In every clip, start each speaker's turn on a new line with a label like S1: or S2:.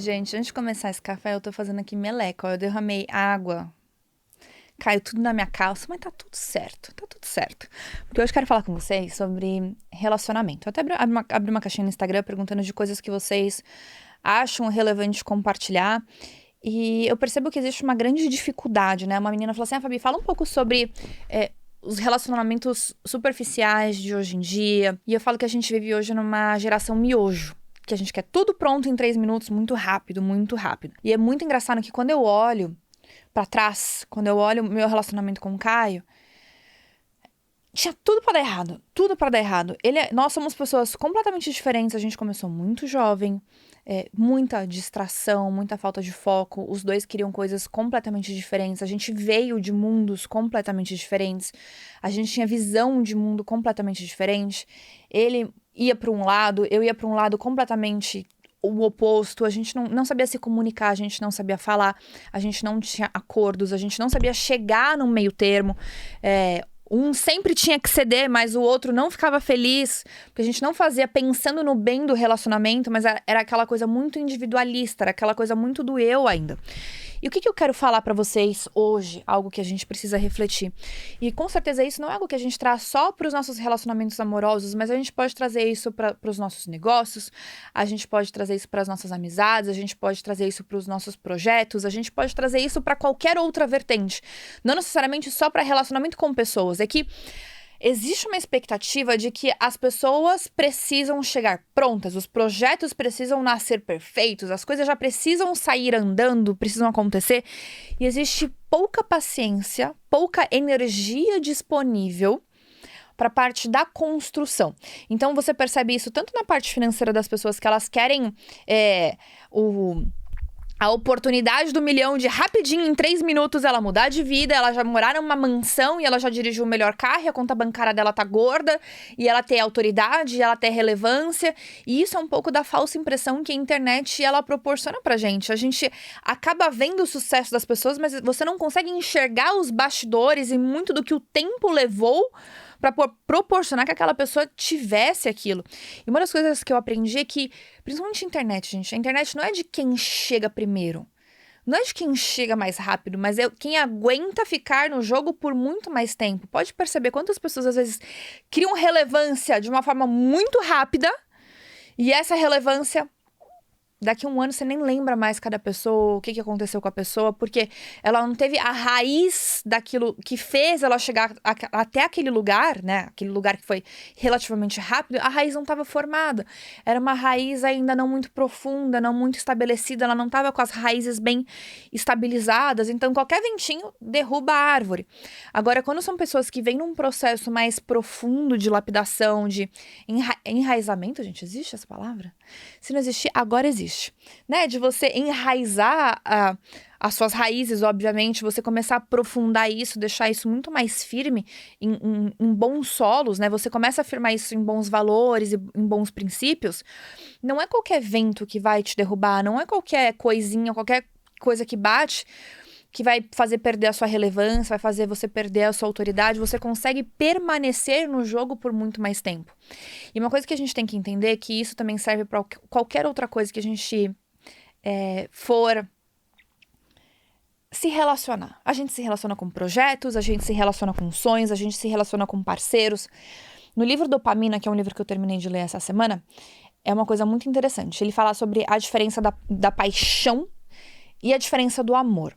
S1: Gente, antes de começar esse café, eu tô fazendo aqui meleca, ó. Eu derramei água, caiu tudo na minha calça, mas tá tudo certo, tá tudo certo. Porque hoje eu quero falar com vocês sobre relacionamento. Eu até abri uma caixinha no Instagram perguntando de coisas que vocês acham relevante compartilhar. E eu percebo que existe uma grande dificuldade, né? Uma menina falou assim, Fabi, fala um pouco sobre os relacionamentos superficiais de hoje em dia. E eu falo que a gente vive hoje numa geração miojo. Que a gente quer tudo pronto em 3 minutos, muito rápido, muito rápido. E é muito engraçado que quando eu olho pra trás, quando eu olho o meu relacionamento com o Caio, tinha tudo pra dar errado, tudo pra dar errado. Nós somos pessoas completamente diferentes, a gente começou muito jovem, muita distração, muita falta de foco, os dois queriam coisas completamente diferentes, a gente veio de mundos completamente diferentes, a gente tinha visão de mundo completamente diferente, ele ia pra um lado, eu ia pra um lado completamente o oposto, a gente não sabia se comunicar, a gente não sabia falar, a gente não tinha acordos, a gente não sabia chegar num meio termo, um sempre tinha que ceder, mas o outro não ficava feliz, porque a gente não fazia pensando no bem do relacionamento, mas era aquela coisa muito individualista, era aquela coisa muito do eu ainda. E o que eu quero falar pra vocês hoje, algo que a gente precisa refletir. E com certeza isso não é algo que a gente traz só para os nossos relacionamentos amorosos, mas a gente pode trazer isso para os nossos negócios, a gente pode trazer isso para as nossas amizades, a gente pode trazer isso para os nossos projetos, a gente pode trazer isso para qualquer outra vertente. Não necessariamente só para relacionamento com pessoas, é que existe uma expectativa de que as pessoas precisam chegar prontas, os projetos precisam nascer perfeitos, as coisas já precisam sair andando, precisam acontecer. E existe pouca paciência, pouca energia disponível para a parte da construção. Então você percebe isso tanto na parte financeira das pessoas que elas querem a oportunidade do milhão de rapidinho, em 3 minutos, ela mudar de vida, ela já morar numa mansão e ela já dirigiu o melhor carro e a conta bancária dela tá gorda e ela tem autoridade, e ela tem relevância. E isso é um pouco da falsa impressão que a internet ela proporciona pra gente. A gente acaba vendo o sucesso das pessoas, mas você não consegue enxergar os bastidores e muito do que o tempo levou para proporcionar que aquela pessoa tivesse aquilo. E uma das coisas que eu aprendi é que, principalmente a internet, gente, a internet não é de quem chega primeiro. Não é de quem chega mais rápido, mas é quem aguenta ficar no jogo por muito mais tempo. Pode perceber quantas pessoas, às vezes, criam relevância de uma forma muito rápida e essa relevância, daqui a um ano você nem lembra mais cada pessoa, o que aconteceu com a pessoa, porque ela não teve a raiz daquilo que fez ela chegar até aquele lugar, né? Aquele lugar que foi relativamente rápido, a raiz não estava formada. Era uma raiz ainda não muito profunda, não muito estabelecida, ela não estava com as raízes bem estabilizadas, então qualquer ventinho derruba a árvore. Agora, quando são pessoas que vêm num processo mais profundo de lapidação, de enraizamento, gente, existe essa palavra? Se não existir, agora existe. Né? De você enraizar as suas raízes, obviamente, você começar a aprofundar isso, deixar isso muito mais firme em bons solos, né? Você começa a afirmar isso em bons valores e em bons princípios. Não é qualquer vento que vai te derrubar, não é qualquer coisinha, qualquer coisa que bate que vai fazer perder a sua relevância, vai fazer você perder a sua autoridade, você consegue permanecer no jogo por muito mais tempo. E uma coisa que a gente tem que entender é que isso também serve para qualquer outra coisa que a gente for se relacionar. A gente se relaciona com projetos, a gente se relaciona com sonhos, a gente se relaciona com parceiros. No livro Dopamina, que é um livro que eu terminei de ler essa semana, é uma coisa muito interessante. Ele fala sobre a diferença da paixão e a diferença do amor.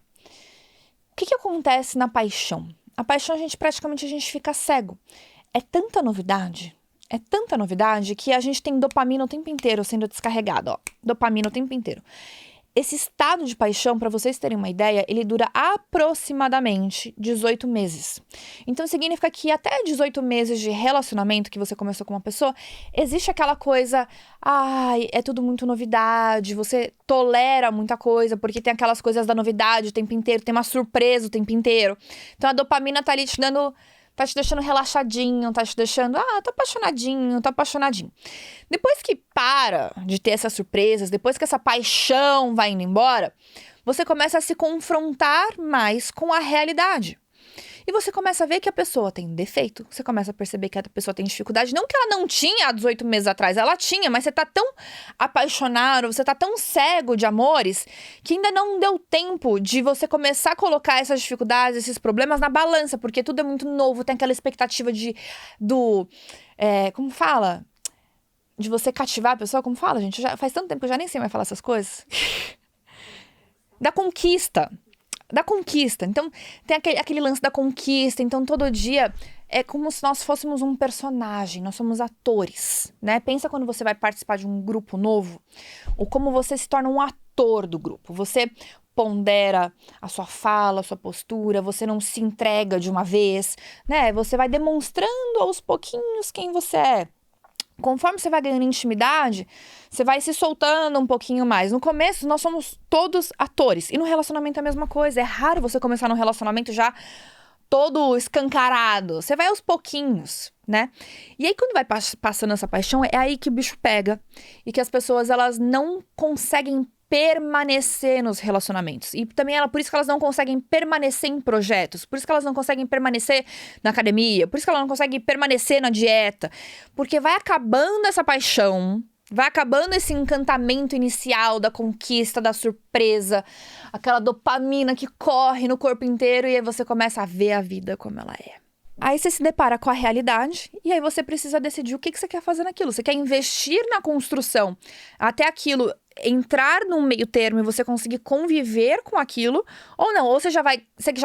S1: O que acontece na paixão? A paixão, praticamente a gente fica cego. É tanta novidade que a gente tem dopamina o tempo inteiro sendo descarregado, ó. Dopamina o tempo inteiro. Esse estado de paixão, para vocês terem uma ideia, ele dura aproximadamente 18 meses. Então significa que até 18 meses de relacionamento que você começou com uma pessoa, existe aquela coisa, é tudo muito novidade, você tolera muita coisa, porque tem aquelas coisas da novidade o tempo inteiro, tem uma surpresa o tempo inteiro. Então a dopamina tá ali te dando, tá te deixando relaxadinho, tá te deixando, tô apaixonadinho, tô apaixonadinho. Depois que para de ter essas surpresas, depois que essa paixão vai indo embora, você começa a se confrontar mais com a realidade. E você começa a ver que a pessoa tem defeito, você começa a perceber que a pessoa tem dificuldade, não que ela não tinha há 18 meses atrás, ela tinha, mas você tá tão apaixonado, você tá tão cego de amores, que ainda não deu tempo de você começar a colocar essas dificuldades, esses problemas na balança, porque tudo é muito novo, tem aquela expectativa como fala? De você cativar a pessoa, como fala, gente? Faz tanto tempo que eu já nem sei mais falar essas coisas. Da conquista. Então, tem aquele lance da conquista. Então, todo dia é como se nós fôssemos um personagem. Nós somos atores, né? Pensa quando você vai participar de um grupo novo. Ou como você se torna um ator do grupo. Você pondera a sua fala, a sua postura. Você não se entrega de uma vez, né? Você vai demonstrando aos pouquinhos quem você é. Conforme você vai ganhando intimidade, você vai se soltando um pouquinho mais. No começo, nós somos todos atores. E no relacionamento é a mesma coisa. É raro você começar num relacionamento já todo escancarado. Você vai aos pouquinhos, né? E aí, quando vai passando essa paixão, é aí que o bicho pega. E que as pessoas, elas não conseguem permanecer nos relacionamentos. E também por isso que elas não conseguem permanecer em projetos. Por isso que elas não conseguem permanecer na academia. Por isso que elas não conseguem permanecer na dieta. Porque vai acabando essa paixão, vai acabando esse encantamento inicial da conquista, da surpresa, aquela dopamina que corre no corpo inteiro e aí você começa a ver a vida como ela é. Aí você se depara com a realidade e aí você precisa decidir o que você quer fazer naquilo. Você quer investir na construção até aquilo entrar num meio termo e você conseguir conviver com aquilo, ou não, ou você já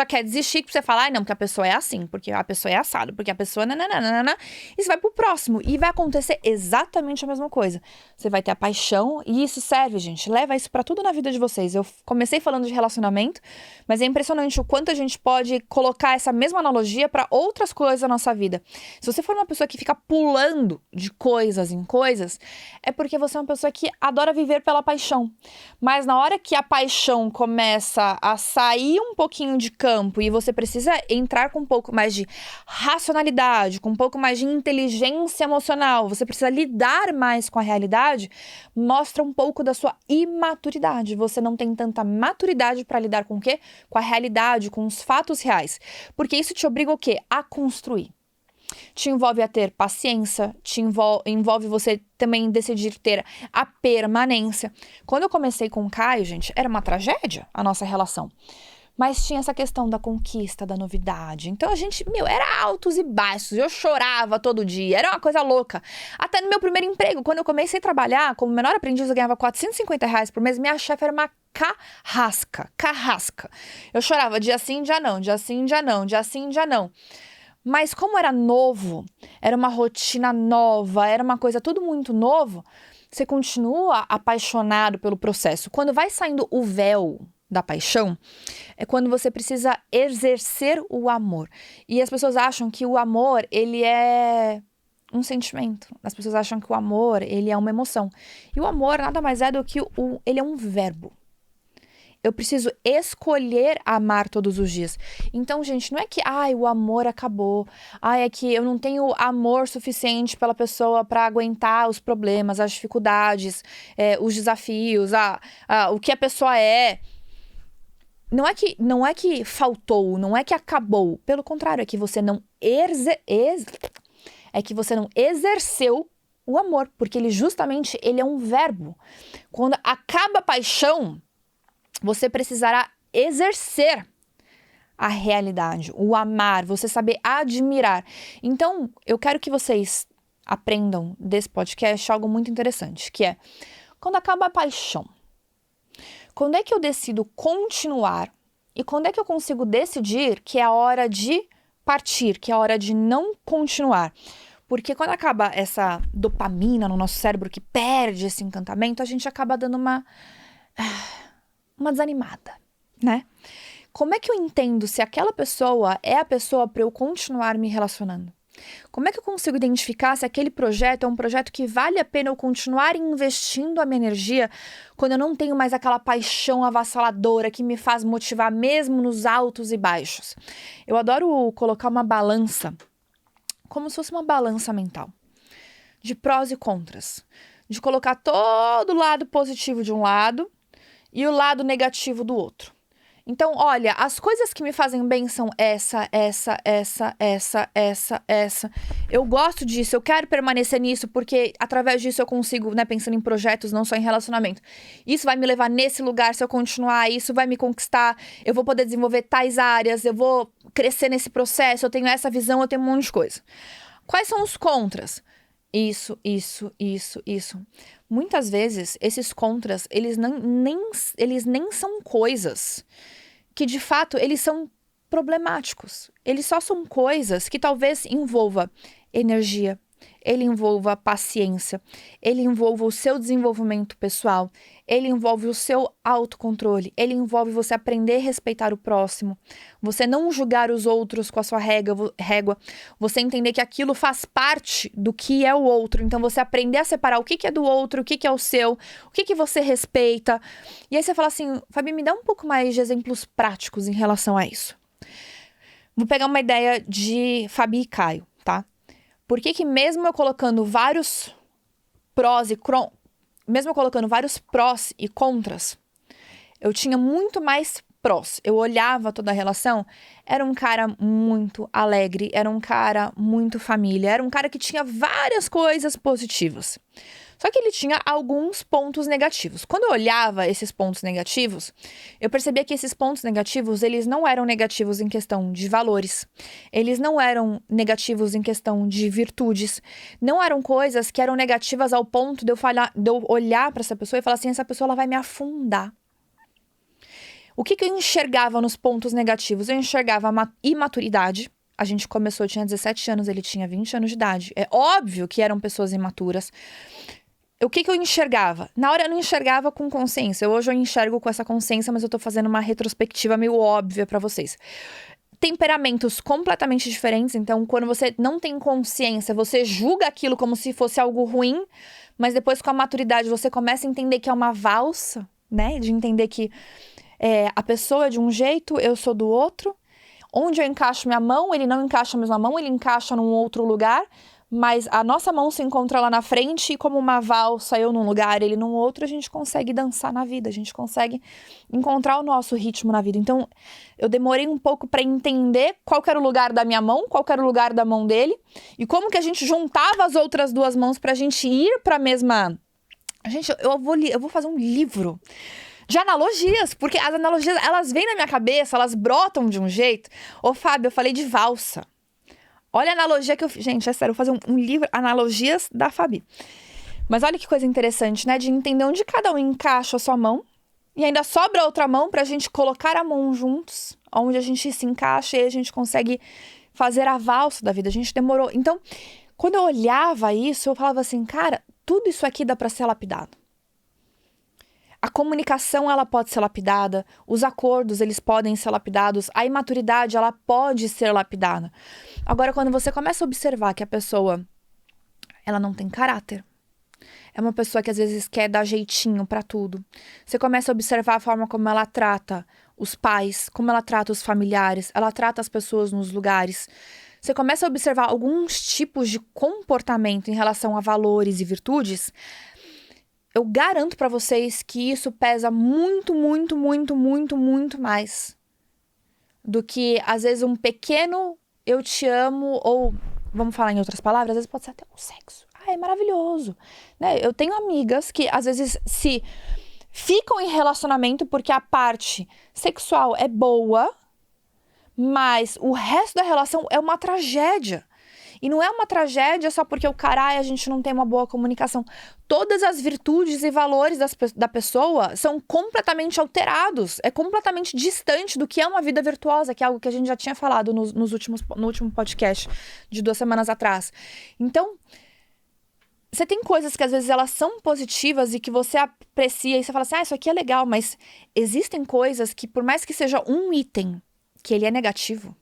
S1: quer desistir, que você fala, não, porque a pessoa é assim, porque a pessoa é assado, porque a pessoa nananana, e você vai pro próximo, e vai acontecer exatamente a mesma coisa. Você vai ter a paixão, e isso serve, gente, leva isso pra tudo na vida de vocês. Eu comecei falando de relacionamento, mas é impressionante o quanto a gente pode colocar essa mesma analogia pra outras coisas da nossa vida. Se você for uma pessoa que fica pulando de coisas em coisas, é porque você é uma pessoa que adora viver pela paixão. Mas na hora que a paixão começa a sair um pouquinho de campo e você precisa entrar com um pouco mais de racionalidade, com um pouco mais de inteligência emocional, você precisa lidar mais com a realidade, mostra um pouco da sua imaturidade. Você não tem tanta maturidade para lidar com o quê? Com a realidade, com os fatos reais. Porque isso te obriga o quê? A construir. Te envolve a ter paciência, envolve você também decidir ter a permanência. Quando eu comecei com o Caio, gente, era uma tragédia a nossa relação. Mas tinha essa questão da conquista, da novidade. Então a gente, era altos e baixos. Eu chorava todo dia, era uma coisa louca. Até no meu primeiro emprego, quando eu comecei a trabalhar como menor aprendiz, eu ganhava R$450 por mês. Minha chefe era uma carrasca. Eu chorava dia sim, dia não, dia sim, dia não, dia sim, dia não. Mas como era novo, era uma rotina nova, era uma coisa tudo muito novo, você continua apaixonado pelo processo. Quando vai saindo o véu da paixão, é quando você precisa exercer o amor. E as pessoas acham que o amor, ele é um sentimento. As pessoas acham que o amor, ele é uma emoção. E o amor nada mais é do que ele é um verbo. Eu preciso escolher amar todos os dias. Então, gente, não é que, o amor acabou. É que eu não tenho amor suficiente pela pessoa para aguentar os problemas, as dificuldades, os desafios, o que a pessoa é. Não é que faltou, não é que acabou. Pelo contrário, é que você não exerceu o amor, porque ele é um verbo. Quando acaba a paixão, você precisará exercer a realidade, o amar, você saber admirar. Então, eu quero que vocês aprendam desse podcast algo muito interessante, que é, quando acaba a paixão, quando é que eu decido continuar e quando é que eu consigo decidir que é a hora de partir, que é a hora de não continuar? Porque quando acaba essa dopamina no nosso cérebro que perde esse encantamento, a gente acaba dando uma desanimada, né? Como é que eu entendo se aquela pessoa é a pessoa para eu continuar me relacionando? Como é que eu consigo identificar se aquele projeto é um projeto que vale a pena eu continuar investindo a minha energia quando eu não tenho mais aquela paixão avassaladora que me faz motivar mesmo nos altos e baixos? Eu adoro colocar uma balança, como se fosse uma balança mental, de prós e contras, de colocar todo o lado positivo de um lado e o lado negativo do outro. Então, olha, as coisas que me fazem bem são essa. Eu gosto disso, eu quero permanecer nisso, porque através disso eu consigo, né, pensando em projetos, não só em relacionamento. Isso vai me levar nesse lugar, se eu continuar, isso vai me conquistar, eu vou poder desenvolver tais áreas, eu vou crescer nesse processo, eu tenho essa visão, eu tenho um monte de coisa. Quais são os contras? Isso. Muitas vezes, esses contras, eles nem são coisas que, de fato, eles são problemáticos. Eles só são coisas que talvez envolva energia, ele envolva paciência, ele envolva o seu desenvolvimento pessoal, ele envolve o seu autocontrole, ele envolve você aprender a respeitar o próximo, você não julgar os outros com a sua régua, você entender que aquilo faz parte do que é o outro, então você aprender a separar o que é do outro, o que é o seu, o que você respeita. E aí você fala assim, Fabi, me dá um pouco mais de exemplos práticos em relação a isso. Vou pegar uma ideia de Fabi e Caio, tá? Por que mesmo eu colocando vários prós e contras, eu tinha muito mais prós. Eu olhava toda a relação, era um cara muito alegre, era um cara muito família, era um cara que tinha várias coisas positivas. Só que ele tinha alguns pontos negativos. Quando eu olhava esses pontos negativos, eu percebia que esses pontos negativos, eles não eram negativos em questão de valores. Eles não eram negativos em questão de virtudes. Não eram coisas que eram negativas ao ponto de eu olhar para essa pessoa e falar assim, essa pessoa ela vai me afundar. O que eu enxergava nos pontos negativos? Eu enxergava imaturidade. A gente começou, eu tinha 17 anos, ele tinha 20 anos de idade. É óbvio que eram pessoas imaturas. O que eu enxergava? Na hora eu não enxergava com consciência. Hoje eu enxergo com essa consciência, mas eu tô fazendo uma retrospectiva meio óbvia pra vocês. Temperamentos completamente diferentes. Então, quando você não tem consciência, você julga aquilo como se fosse algo ruim, mas depois com a maturidade você começa a entender que é uma valsa, né? De entender que a pessoa é de um jeito, eu sou do outro. Onde eu encaixo minha mão, ele não encaixa a mesma mão, ele encaixa num outro lugar. Mas a nossa mão se encontra lá na frente e como uma valsa, eu num lugar, ele num outro, a gente consegue dançar na vida, a gente consegue encontrar o nosso ritmo na vida. Então, eu demorei um pouco para entender qual que era o lugar da minha mão, qual que era o lugar da mão dele e como que a gente juntava as outras duas mãos pra gente ir pra mesma... Gente, eu vou fazer um livro de analogias, porque as analogias, elas vêm na minha cabeça, elas brotam de um jeito. Ô, Fábio, eu falei de valsa. Olha a analogia que eu fiz. Gente, é sério, eu vou fazer um livro, Analogias da Fabi. Mas olha que coisa interessante, né? De entender onde cada um encaixa a sua mão. E ainda sobra outra mão pra gente colocar a mão juntos. Onde a gente se encaixa e a gente consegue fazer a valsa da vida. A gente demorou. Então, quando eu olhava isso, eu falava assim, cara, tudo isso aqui dá pra ser lapidado. A comunicação, ela pode ser lapidada. Os acordos, eles podem ser lapidados. A imaturidade, ela pode ser lapidada. Agora, quando você começa a observar que a pessoa, ela não tem caráter. É uma pessoa que às vezes quer dar jeitinho pra tudo. Você começa a observar a forma como ela trata os pais, como ela trata os familiares, ela trata as pessoas nos lugares. Você começa a observar alguns tipos de comportamento em relação a valores e virtudes. Eu garanto pra vocês que isso pesa muito, muito, muito, muito, muito mais do que, às vezes, um pequeno eu te amo, ou, vamos falar em outras palavras, às vezes pode ser até um sexo. É maravilhoso, né? Eu tenho amigas que, às vezes, se ficam em relacionamento porque a parte sexual é boa, mas o resto da relação é uma tragédia. E não é uma tragédia só porque a gente não tem uma boa comunicação. Todas as virtudes e valores da pessoa são completamente alterados. É completamente distante do que é uma vida virtuosa, que é algo que a gente já tinha falado no último podcast de 2 semanas atrás. Então, você tem coisas que às vezes elas são positivas e que você aprecia e você fala assim, isso aqui é legal, mas existem coisas que, por mais que seja um item, que ele é negativo,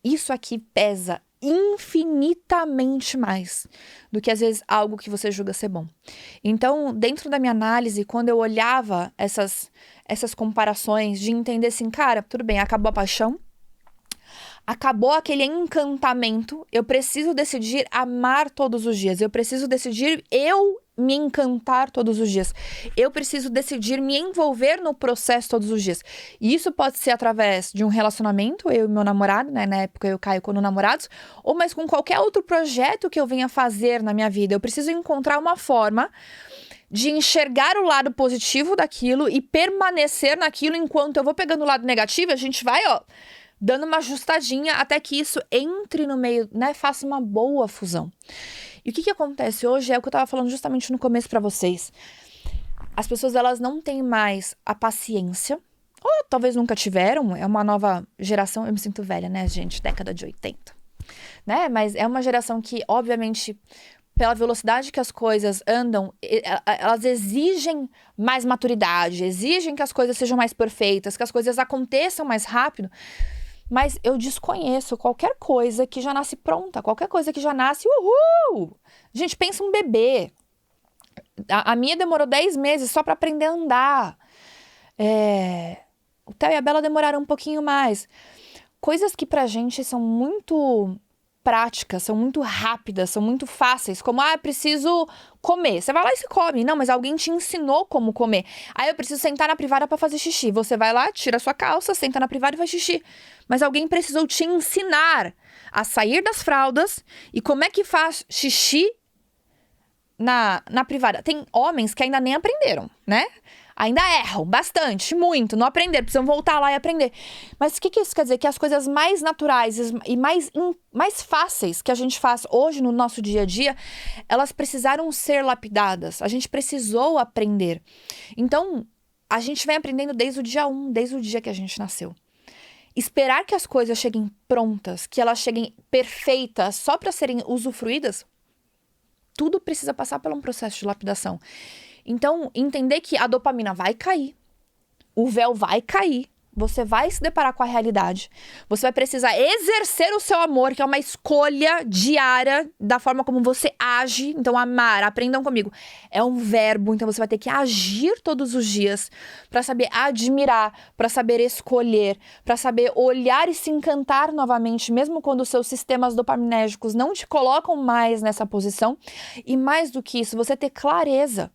S1: isso aqui pesa infinitamente mais do que às vezes algo que você julga ser bom. Então, dentro da minha análise, quando eu olhava essas comparações de entender assim, cara, tudo bem, acabou a paixão, acabou aquele encantamento, eu preciso decidir amar todos os dias, eu preciso decidir eu me encantar todos os dias. Eu preciso decidir me envolver no processo todos os dias. E isso pode ser através de um relacionamento, eu e meu namorado, né? Na época eu e o Caio quando namorados, ou mas com qualquer outro projeto que eu venha fazer na minha vida. Eu preciso encontrar uma forma de enxergar o lado positivo daquilo e permanecer naquilo enquanto eu vou pegando o lado negativo, a gente vai, dando uma ajustadinha até que isso entre no meio, né? Faça uma boa fusão. E o que acontece hoje é o que eu tava falando justamente no começo pra vocês. As pessoas, elas não têm mais a paciência, ou talvez nunca tiveram, é uma nova geração, eu me sinto velha, né, gente? Década de 80, né? Mas é uma geração que, obviamente, pela velocidade que as coisas andam, elas exigem mais maturidade, exigem que as coisas sejam mais perfeitas, que as coisas aconteçam mais rápido. Mas eu desconheço qualquer coisa que já nasce pronta, qualquer coisa que já nasce, uhul! Gente, pensa um bebê. A minha demorou 10 meses só para aprender a andar. O Theo e a Bela demoraram um pouquinho mais. Coisas que pra gente são muito práticas, são muito rápidas, são muito fáceis, como, eu preciso comer. Você vai lá e se come. Não, mas alguém te ensinou como comer. Eu preciso sentar na privada pra fazer xixi. Você vai lá, tira a sua calça, senta na privada e faz xixi. Mas alguém precisou te ensinar a sair das fraldas e como é que faz xixi na privada. Tem homens que ainda nem aprenderam, né? Ainda erram bastante, muito, não aprenderam, precisam voltar lá e aprender. Mas o que isso quer dizer? Que as coisas mais naturais e mais fáceis que a gente faz hoje no nosso dia a dia, elas precisaram ser lapidadas. A gente precisou aprender. Então, a gente vem aprendendo desde o dia 1, desde o dia que a gente nasceu. Esperar que as coisas cheguem prontas, que elas cheguem perfeitas só para serem usufruídas, tudo precisa passar por um processo de lapidação. Então, entender que a dopamina vai cair, o véu vai cair, você vai se deparar com a realidade, você vai precisar exercer o seu amor, que é uma escolha diária da forma como você age. Então, amar, aprendam comigo, é um verbo, então você vai ter que agir todos os dias para saber admirar, para saber escolher, para saber olhar e se encantar novamente, mesmo quando os seus sistemas dopaminérgicos não te colocam mais nessa posição. E mais do que isso, você ter clareza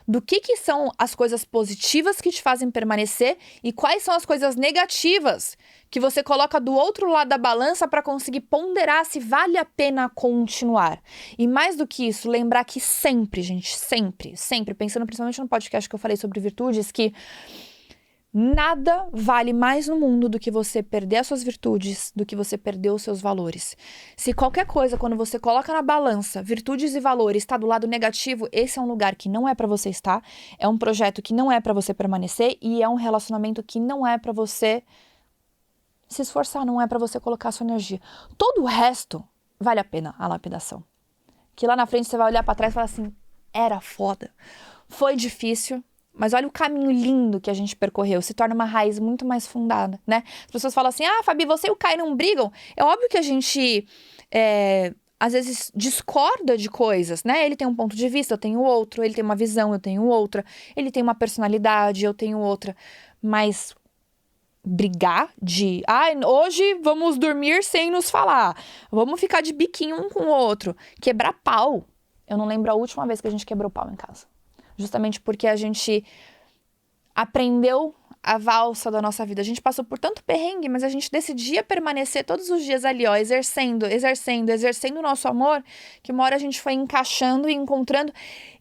S1: do que são as coisas positivas que te fazem permanecer e quais são as coisas negativas que você coloca do outro lado da balança para conseguir ponderar se vale a pena continuar. E mais do que isso, lembrar que sempre, gente, sempre, pensando principalmente no podcast que eu falei sobre virtudes, que nada vale mais no mundo do que você perder as suas virtudes, do que você perder os seus valores. Se qualquer coisa, quando você coloca na balança virtudes e valores, está do lado negativo, esse é um lugar que não é para você estar, é um projeto que não é para você permanecer e é um relacionamento que não é para você se esforçar, não é para você colocar a sua energia. Todo o resto vale a pena a lapidação. Que lá na frente você vai olhar para trás e falar assim, era foda, foi difícil, mas olha o caminho lindo que a gente percorreu, se torna uma raiz muito mais fundada, né? As pessoas falam assim, Fabi, você e o Caio não brigam? É óbvio que a gente, às vezes, discorda de coisas, né? Ele tem um ponto de vista, eu tenho outro, ele tem uma visão, eu tenho outra, ele tem uma personalidade, eu tenho outra, mas brigar de, hoje vamos dormir sem nos falar, vamos ficar de biquinho um com o outro, quebrar pau. Eu não lembro a última vez que a gente quebrou pau em casa. Justamente porque a gente aprendeu a valsa da nossa vida. A gente passou por tanto perrengue, mas a gente decidia permanecer todos os dias ali, exercendo o nosso amor, que uma hora a gente foi encaixando e encontrando.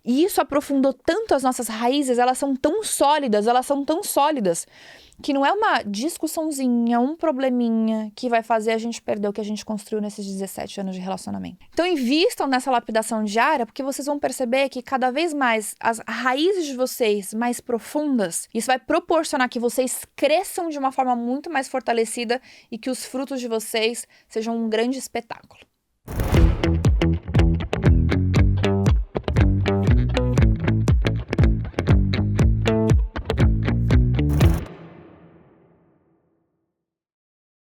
S1: E isso aprofundou tanto as nossas raízes, elas são tão sólidas, que não é uma discussãozinha, um probleminha que vai fazer a gente perder o que a gente construiu nesses 17 anos de relacionamento. Então invistam nessa lapidação diária, porque vocês vão perceber que cada vez mais as raízes de vocês mais profundas, isso vai proporcionar que vocês cresçam de uma forma muito mais fortalecida e que os frutos de vocês sejam um grande espetáculo.